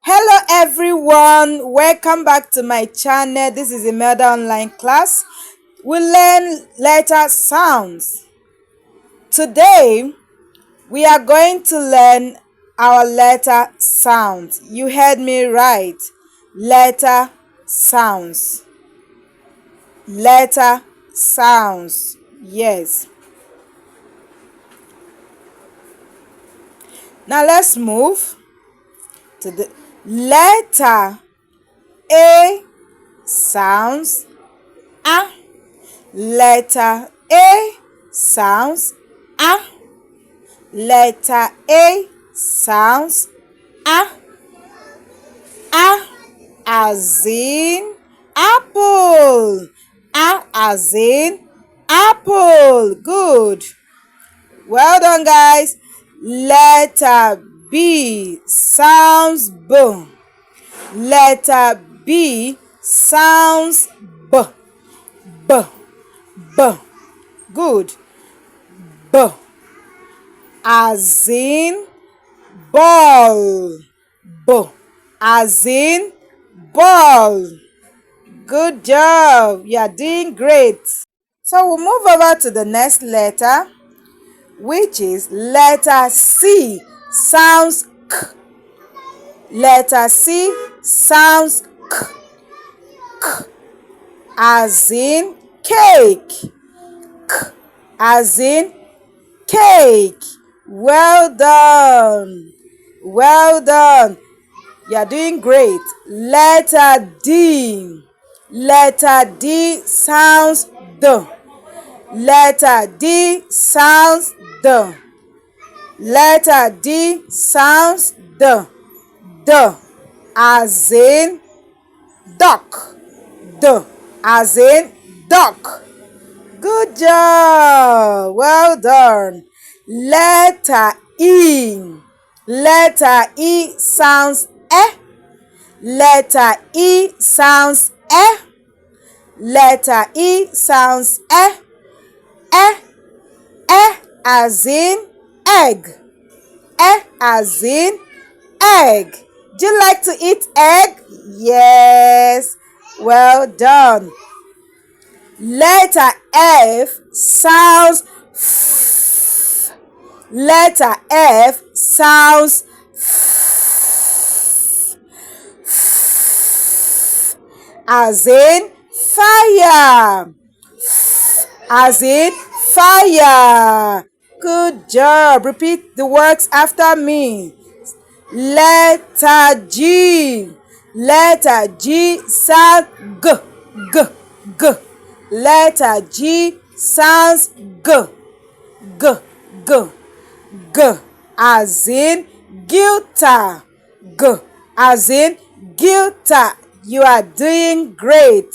Hello everyone, welcome back to my channel. This is Imelda online class. We learn letter sounds. Today we are going to learn our letter sounds. You heard me right. Letter sounds. Letter sounds. Yes. Now let's move to the letter A sounds A. Letter A sounds A. Letter A sounds A. A as in apple. A as in apple. Good. Well done, guys. Letter B sounds B. Letter B sounds B. B. B. Good. B as in ball. B as in ball. Good job. You are doing great. So we'll move over to the next letter, which is letter C sounds K. Letter C sounds K. K as in cake. K as in cake. Well done. Well done. You are doing great. Letter D. Letter D sounds D. Letter D sounds D. Letter D sounds D. D as in duck. D as in duck. Good job. Well done. Letter E. Letter E sounds E. Letter E sounds E. Letter E sounds E. E. E as in egg. E as in egg. Do you like to eat egg? Yes. Well done. Letter F sounds F. Letter F sounds F. F as in fire. F as in fire. Good job. Repeat the words after me. Letter G. Letter G sounds G. G. G. Letter G sounds G. G. G. G as in guitar. G as in guitar. You are doing great.